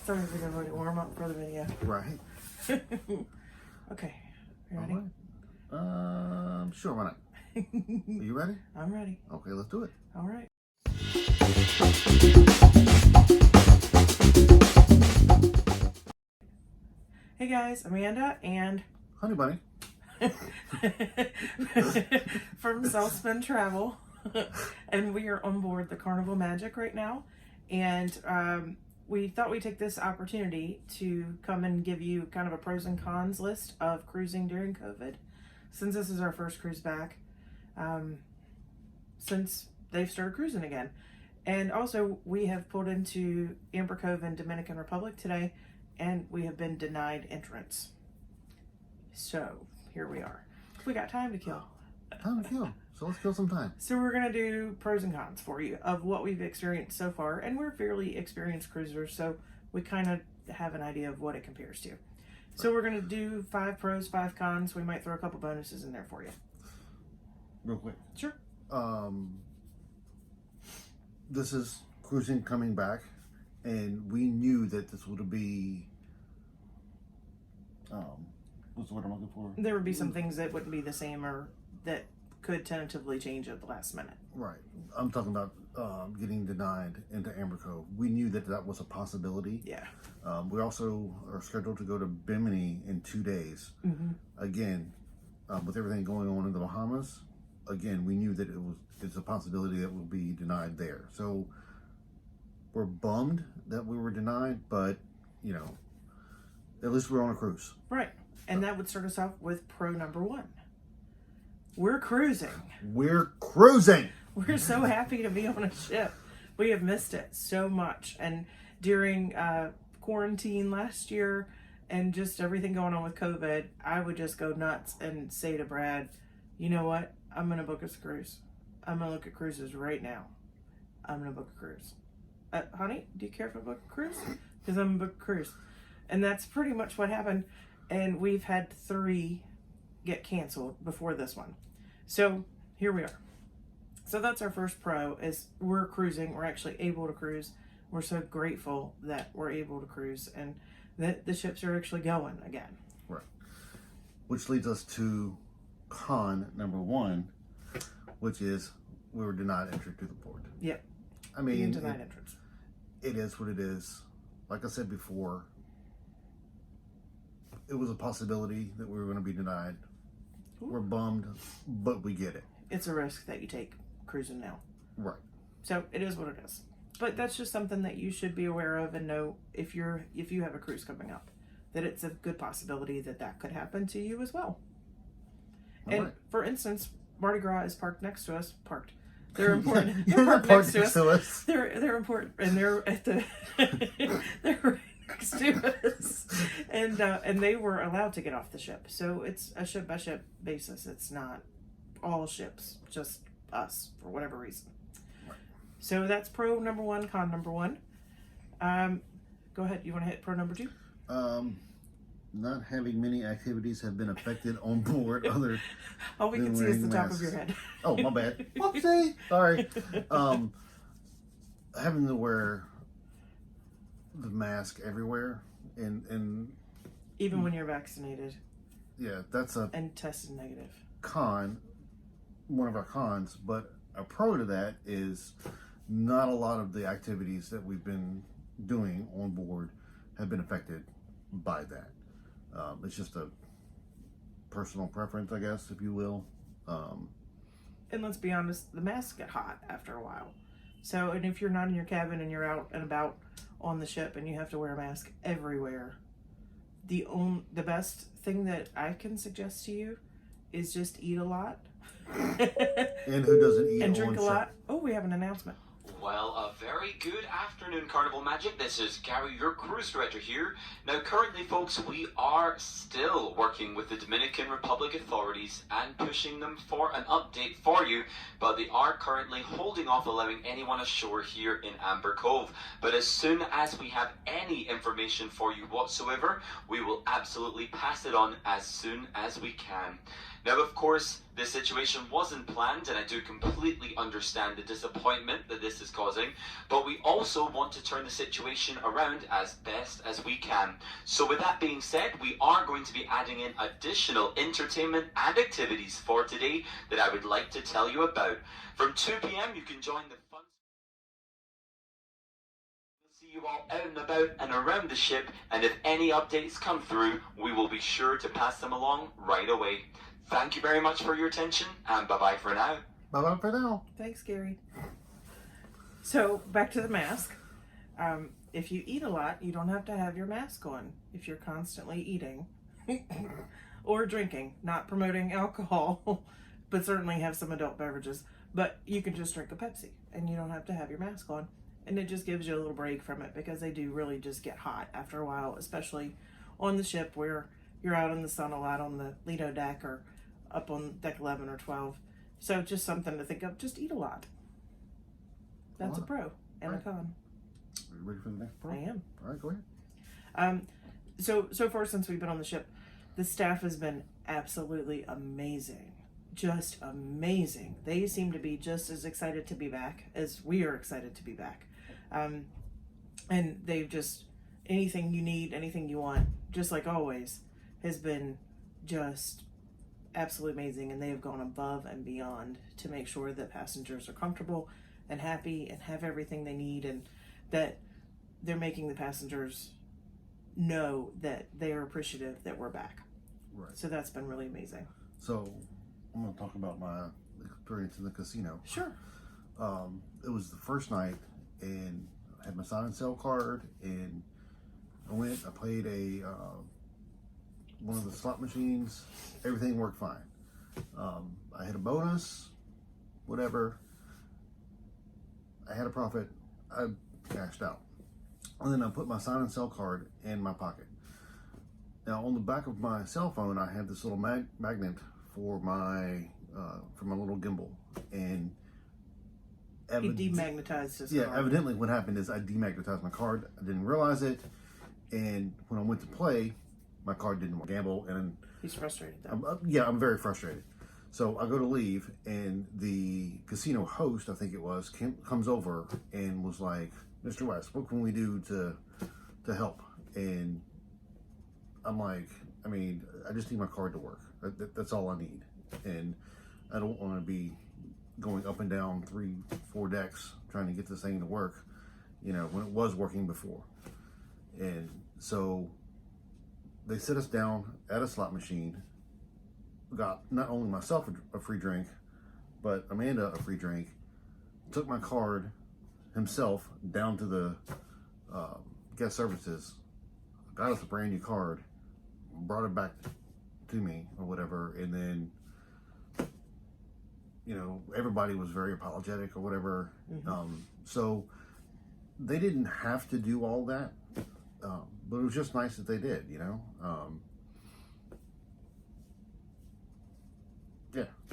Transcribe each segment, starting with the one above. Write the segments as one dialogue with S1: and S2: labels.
S1: Sorry if we didn't really warm up for the video.
S2: Right.
S1: Okay, you ready?
S2: Right. Sure, why not? Are you ready?
S1: I'm ready.
S2: Okay, let's do it.
S1: All right. Hey guys, Amanda and
S2: Honey Bunny.
S1: from Self-Spin Travel, and we are on board the Carnival Magic right now, and we thought we'd take this opportunity to come and give you kind of a pros and cons list of cruising during COVID, since this is our first cruise back since they've started cruising again. And also, we have pulled into Amber Cove in Dominican Republic today, and we have been denied entrance. So here we are. We got time to kill.
S2: Time to kill. So let's kill some time.
S1: So we're going to do pros and cons for you of what we've experienced so far. And we're fairly experienced cruisers, so we kind of have an idea of what it compares to. So we're going to do 5 pros, 5 cons. We might throw a couple bonuses in there for you.
S2: Real quick.
S1: Sure.
S2: This is cruising coming back, and we knew that this would be what's the word I'm looking for?
S1: There would be some things that wouldn't be the same, or that could tentatively change at the last minute.
S2: Right. I'm talking about getting denied into Amber Cove. We knew that that was a possibility.
S1: Yeah.
S2: We also are scheduled to go to Bimini in 2 days.
S1: Mm-hmm.
S2: Again, with everything going on in the Bahamas, again, we knew that it's a possibility that we'll be denied there. So we're bummed that we were denied, but you know, at least we're on a cruise.
S1: Right. And that would start us off with pro number 1. We're cruising.
S2: We're cruising.
S1: We're so happy to be on a ship. We have missed it so much. And during quarantine last year and just everything going on with COVID, I would just go nuts and say to Brad, you know what? I'm going to book us a cruise. I'm going to look at cruises right now. I'm going to book a cruise. Honey, do you care if I book a cruise? Because I'm going to book a cruise. And that's pretty much what happened. And we've had 3 get canceled before this one. So here we are. So that's our first pro, is we're cruising. We're actually able to cruise. We're so grateful that we're able to cruise and that the ships are actually going again.
S2: Right. Which leads us to con number 1, which is we were denied entry to the port.
S1: Yep.
S2: I mean,
S1: denied entrance.
S2: It is what it is. Like I said before, it was a possibility that we were going to be denied. Ooh. We're bummed, but we get it.
S1: It's a risk that you take cruising now.
S2: Right.
S1: So it is what it is. But that's just something that you should be aware of and know if you have a cruise coming up, that it's a good possibility that could happen to you as well.
S2: All
S1: and
S2: right.
S1: For instance, Mardi Gras is parked next to us. They're important.
S2: You're
S1: parked
S2: next to us.
S1: They're important, and they're at the they're right next to us, and they were allowed to get off the ship. So it's a ship by ship basis. It's not all ships, just us for whatever reason.
S2: Right.
S1: So that's pro number 1, con number 1. Go ahead. You want to hit pro number 2?
S2: Not having many activities have been affected on board.
S1: All we can see is the top of your head.
S2: Oh, my bad. Whoopsie. Sorry. Having to wear the mask everywhere, and
S1: even when you're vaccinated.
S2: Yeah, that's a
S1: and tested negative.
S2: Con. One of our cons, but a pro to that is not a lot of the activities that we've been doing on board have been affected by that. It's just a personal preference, I guess, if you will.
S1: And let's be honest, the masks get hot after a while. So, and if you're not in your cabin and you're out and about on the ship and you have to wear a mask everywhere, the best thing that I can suggest to you is just eat a lot.
S2: And who doesn't eat
S1: and drink a lot?
S2: Ship?
S1: Oh, we have an announcement.
S3: Well, a very good afternoon, Carnival Magic. This is Gary, your cruise director here. Now, currently, folks, we are still working with the Dominican Republic authorities and pushing them for an update for you, but they are currently holding off allowing anyone ashore here in Amber Cove. But as soon as we have any information for you whatsoever, we will absolutely pass it on as soon as we can. Now, of course, this situation wasn't planned, and I do completely understand the disappointment that this this is causing, but we also want to turn the situation around as best as we can. So with that being said, we are going to be adding in additional entertainment and activities for today that I would like to tell you about. From 2 p.m. you can join the fun. We'll see you all out and about and around the ship, and if any updates come through, we will be sure to pass them along right away. Thank you very much for your attention, and bye-bye for now.
S2: Bye-bye for now.
S1: Thanks, Gary. So, back to the mask. If you eat a lot, you don't have to have your mask on if you're constantly eating or drinking. Not promoting alcohol, but certainly have some adult beverages. But you can just drink a Pepsi and you don't have to have your mask on. And it just gives you a little break from it, because they do really just get hot after a while, especially on the ship where you're out in the sun a lot on the Lido deck or up on deck 11 or 12. So just something to think of. Just eat a lot. That's a pro and a con.
S2: Are you ready for the next pro?
S1: I am.
S2: All right, go ahead.
S1: So far since we've been on the ship, the staff has been absolutely amazing. Just amazing. They seem to be just as excited to be back as we are excited to be back. And they've just, anything you need, anything you want, just like always, has been just absolutely amazing. And they have gone above and beyond to make sure that passengers are comfortable and happy and have everything they need, and that they're making the passengers know that they are appreciative that we're back.
S2: Right.
S1: So that's been really amazing.
S2: So I'm going to talk about my experience in the casino.
S1: Sure.
S2: It was the first night, and I had my sign and sell card, and I played one of the slot machines. Everything worked fine. I had a bonus, whatever. I had a profit. I cashed out. And then I put my sign and sell card in my pocket. Now on the back of my cell phone, I have this little magnet for my little gimbal, and
S1: He demagnetized his
S2: yeah,
S1: card.
S2: evidently what happened is I demagnetized my card. I didn't realize it, and when I went to play, my card didn't work. Gamble, and
S1: He's frustrated though.
S2: I'm very frustrated. So I go to leave, and the casino host, I think it was, comes over and was like, "Mr. West, what can we do to help?" And I'm like, I just need my card to work. That's all I need, and I don't want to be going up and down 3-4 decks trying to get this thing to work, when it was working before. And so they sit us down at a slot machine, got not only myself a free drink, but Amanda a free drink, took my card himself down to the guest services, got us a brand new card, brought it back to me or whatever, and then everybody was very apologetic or whatever.
S1: Mm-hmm.
S2: So they didn't have to do all that, but it was just nice that they did,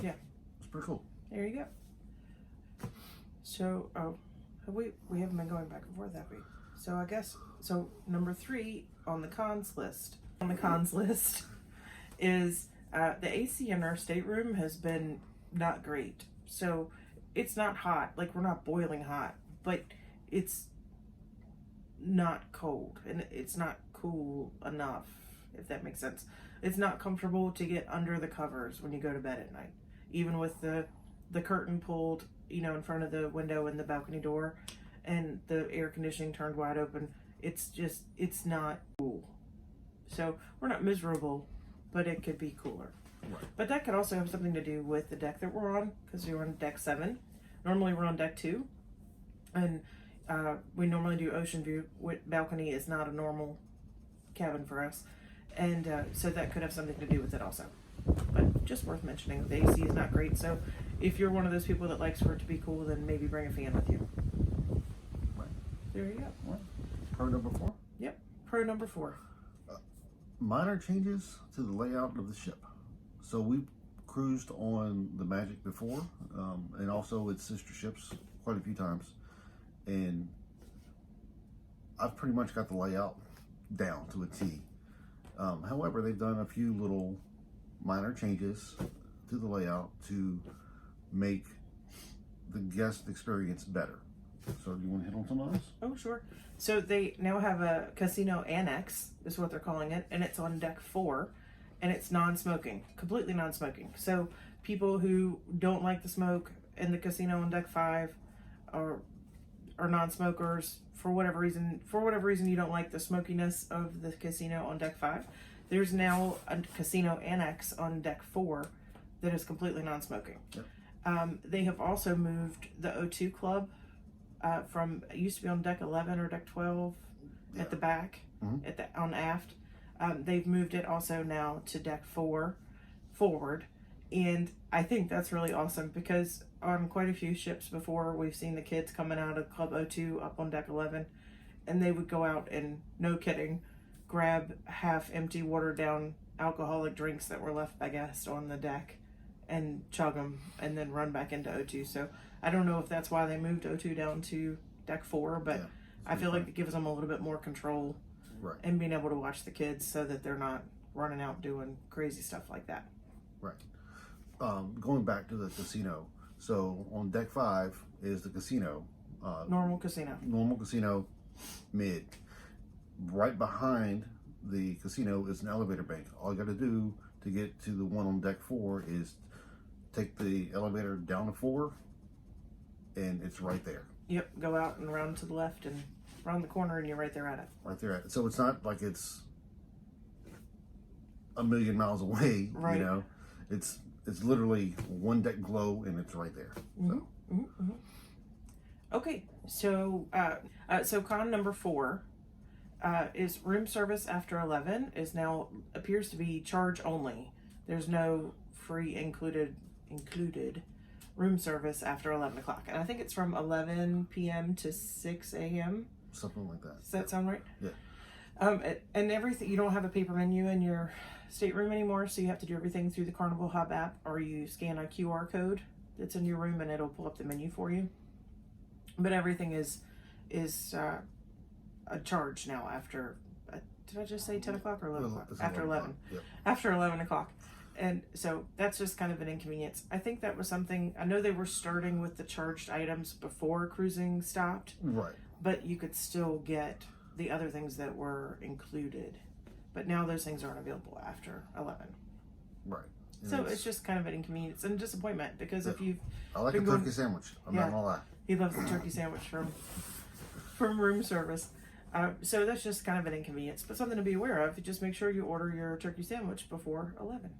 S2: yeah, it's pretty cool.
S1: There you go. So, we haven't been going back and forth, have we? So I guess, number 3 on the cons list is the AC in our stateroom has been not great. So it's not hot, like we're not boiling hot, but it's not cold, and it's not cool enough, if that makes sense. It's not comfortable to get under the covers when you go to bed at night, even with the curtain pulled, in front of the window and the balcony door, and the air conditioning turned wide open. It's not cool. So we're not miserable, but it could be cooler.
S2: Right.
S1: But that could also have something to do with the deck that we're on, because we're on deck 7. Normally we're on deck 2, and we normally do ocean view. Balcony is not a normal cabin for us, and so that could have something to do with it also. But just worth mentioning, the AC is not great, so if you're one of those people that likes for it to be cool, then maybe bring a fan with you.
S2: Right.
S1: There you go.
S2: Right. Pro number 4.
S1: Yep. Pro number 4.
S2: Minor changes to the layout of the ship. So we cruised on the Magic before, and also its sister ships quite a few times, and I've pretty much got the layout down to a T. However, they've done a few little minor changes to the layout to make the guest experience better. So do you want to hit on some of those?
S1: Oh, sure. So they now have a casino annex, is what they're calling it, and it's on deck 4, and it's non-smoking, completely non-smoking. So people who don't like the smoke in the casino on deck 5 are non-smokers for whatever reason. For whatever reason you don't like the smokiness of the casino on deck 5, there's now a casino annex on deck 4 that is completely non-smoking.
S2: Yep.
S1: They have also moved the O2 Club from, it used to be on deck 11 or deck 12 at the back, on aft. They've moved it also now to deck 4 forward. And I think that's really awesome because on quite a few ships before, we've seen the kids coming out of Club O2 up on deck 11, and they would go out and, no kidding, grab half empty watered down alcoholic drinks that were left by guests on the deck and chug them and then run back into O2. So I don't know if that's why they moved O2 down to deck 4, but
S2: Yeah,
S1: I feel like it gives them a little bit more control,
S2: Right.
S1: and being able to watch the kids so that they're not running out doing crazy stuff like that.
S2: Right. Going back to the casino. So on deck 5 is the casino.
S1: Normal casino.
S2: Normal casino, mid. Right behind the casino is an elevator bank. All you got to do to get to the one on deck 4 is take the elevator down to 4, and it's right there.
S1: Yep, go out and around to the left and around the corner, and you're right there at it.
S2: Right there. At it. So it's not like it's a million miles away.
S1: Right.
S2: You know, it's literally one deck glow, and it's right there. So.
S1: Okay, so so con number 4 is room service after 11 is now appears to be charge only. There's no free included room service after 11 o'clock, and I think it's from 11 p.m. to 6 a.m.
S2: Something like that.
S1: Does that sound right?
S2: Yeah.
S1: And everything, you don't have a paper menu in your stateroom anymore, so you have to do everything through the Carnival Hub app, or you scan a QR code that's in your room and it'll pull up the menu for you. But everything is a charge now after, did I just say 10 o'clock or 11 o'clock? After 11.
S2: Yep.
S1: After 11 o'clock. And so that's just kind of an inconvenience. I think that was something, I know they were starting with the charged items before cruising stopped,
S2: Right.
S1: but you could still get the other things that were included. But now those things aren't available after 11.
S2: Right. And
S1: So it's just kind of an inconvenience and disappointment, because if you've,
S2: I like a
S1: been
S2: turkey
S1: going-
S2: sandwich. I'm
S1: Yeah.
S2: not gonna lie.
S1: he loves the turkey sandwich from room service. So that's just kind of an inconvenience, but something to be aware of. Just make sure you order your turkey sandwich before 11.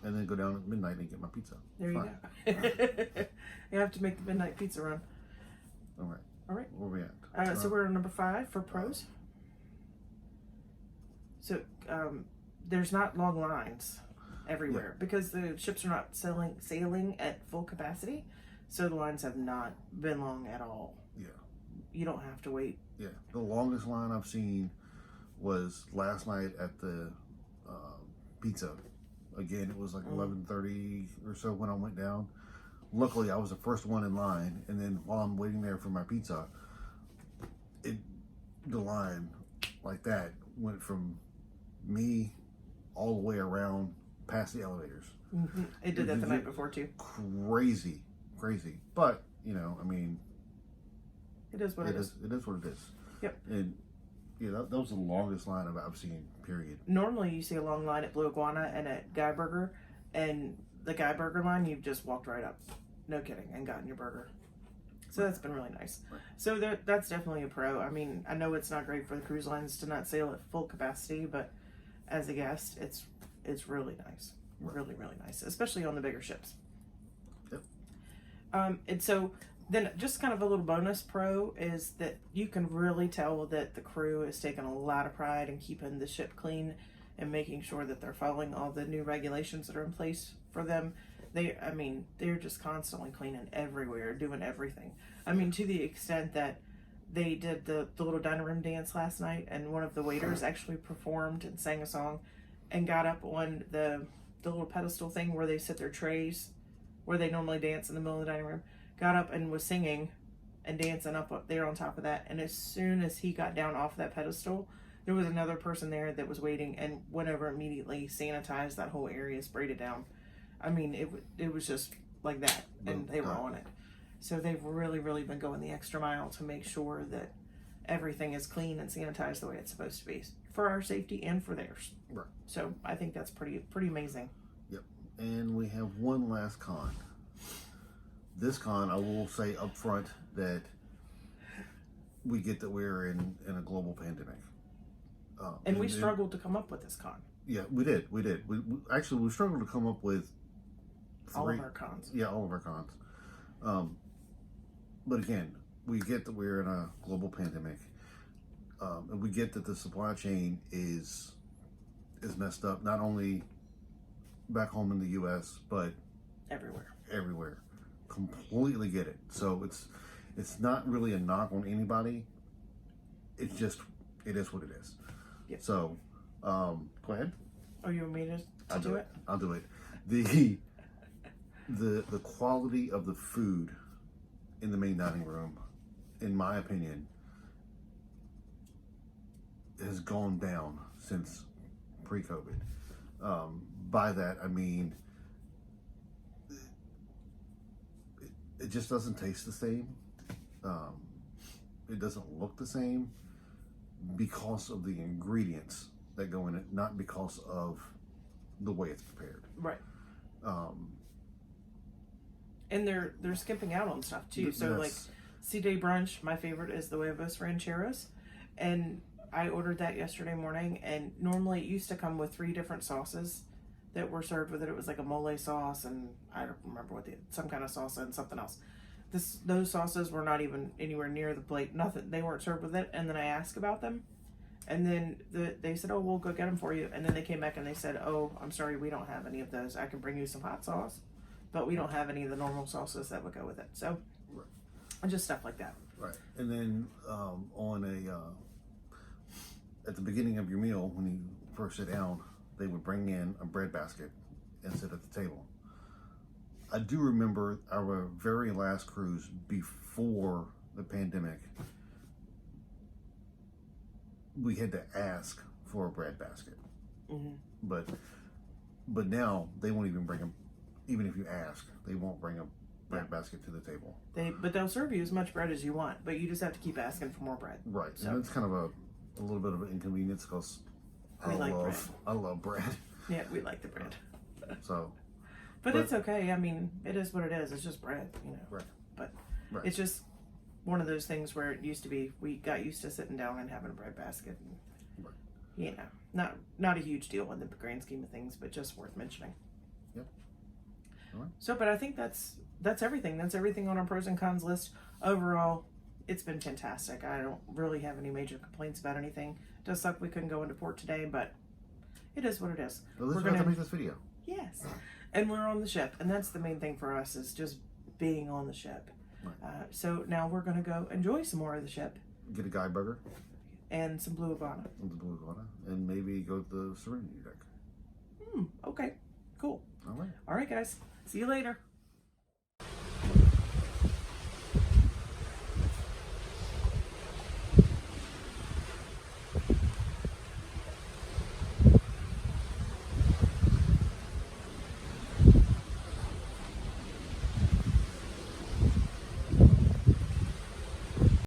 S2: And then go down at midnight and get my pizza.
S1: There you
S2: Fine.
S1: go. You have to make the midnight pizza run.
S2: All right.
S1: All right.
S2: Where we at?
S1: So we're on number 5 for pros. So there's not long lines everywhere because the ships are not sailing at full capacity. So the lines have not been long at all.
S2: Yeah.
S1: You don't have to wait.
S2: Yeah. The longest line I've seen was last night at the pizza. Again, it was like 11:30 or so when I went down. Luckily, I was the first one in line, and then while I'm waiting there for my pizza, the line like that went from me all the way around past the elevators.
S1: Mm-hmm. It did that the night before too.
S2: Crazy. But you know, I mean,
S1: It is what it is.
S2: It is what it is.
S1: Yep.
S2: And yeah, that was the longest line I've seen. Period.
S1: Normally, you see a long line at Blue Iguana and at Guy Burger, and the Guy Burger line, you've just walked right up, no kidding, and gotten your burger. So that's been really nice.
S2: Right.
S1: So that's definitely a pro. I mean, I know it's not great for the cruise lines to not sail at full capacity, but as a guest, it's really nice.
S2: Right.
S1: Really, really nice, especially on the bigger ships.
S2: Yep.
S1: And so then just kind of a little bonus pro is that you can really tell that the crew is taking a lot of pride in keeping the ship clean and making sure that they're following all the new regulations that are in place for them. They're just constantly cleaning everywhere, doing everything. I mean, to the extent that they did the little dining room dance last night, and one of the waiters actually performed and sang a song and got up on the little pedestal thing where they set their trays, where they normally dance in the middle of the dining room, got up and was singing and dancing up there on top of that. And as soon as he got down off that pedestal, there was another person there that was waiting and went over immediately, sanitized that whole area, sprayed it down. I mean, it was just like that, and they were on it. So they've really, really been going the extra mile to make sure that everything is clean and sanitized the way it's supposed to be for our safety and for theirs.
S2: Right.
S1: So I think that's pretty amazing.
S2: Yep. And we have one last con. This con, I will say up front that we get that we're in a global pandemic.
S1: And we struggled to come up with this con.
S2: Yeah, we did. We actually we struggled to come up with
S1: All of our cons.
S2: Yeah, all of our cons. But again, we get that we're in a global pandemic, and we get that the supply chain is messed up. Not only back home in the U.S., but everywhere. Completely get it. So it's not really a knock on anybody. It's just it is what it is.
S1: Yep.
S2: So go ahead.
S1: Oh, you want me to do it?
S2: I'll do it. The quality of the food in the main dining room, in my opinion, has gone down since pre-COVID. By that I mean it just doesn't taste the same. It doesn't look the same because of the ingredients that go in it, not because of the way it's prepared.
S1: Right. And they're skipping out on stuff too. So like C-Day brunch, my favorite is the huevos rancheros, and I ordered that yesterday morning. And normally it used to come with 3 different sauces that were served with it. It was like a mole sauce, and I don't remember what some kind of sauce and something else. Those sauces were not even anywhere near the plate. Nothing. They weren't served with it. And then I asked about them, and then they said, "Oh, we'll go get them for you." And then they came back and they said, "Oh, I'm sorry, we don't have any of those. I can bring you some hot sauce, but we don't have any of the normal sauces that would go with it." So, just stuff like that.
S2: Right. And then at the beginning of your meal, when you first sit down, they would bring in a bread basket and sit at the table. I do remember our very last cruise before the pandemic, we had to ask for a bread basket.
S1: Mm-hmm.
S2: But now they won't even bring them. Even if you ask, they won't bring a bread basket to the table.
S1: But they'll serve you as much bread as you want, but you just have to keep asking for more bread.
S2: Right.
S1: So.
S2: And it's kind of a little bit of an inconvenience because I love bread.
S1: Yeah, we like the bread.
S2: So.
S1: But it's okay. I mean, it is what it is. It's just bread,
S2: Right.
S1: But it's just one of those things where it used to be, we got used to sitting down and having a bread basket. And, not a huge deal in the grand scheme of things, but just worth mentioning.
S2: Yep. All right.
S1: So, but I think that's everything. That's everything on our pros and cons list. Overall, it's been fantastic. I don't really have any major complaints about anything. It does suck we couldn't go into port today, but it is what it is.
S2: Well, we're going to make this video.
S1: Yes. And we're on the ship, and that's the main thing for us, is just being on the ship. Right. So now we're going to go enjoy some more of the ship.
S2: Get a guy burger.
S1: And some blue Havana.
S2: And maybe go to the Serenity deck.
S1: Okay. Cool.
S2: All right.
S1: All right, guys. See you later.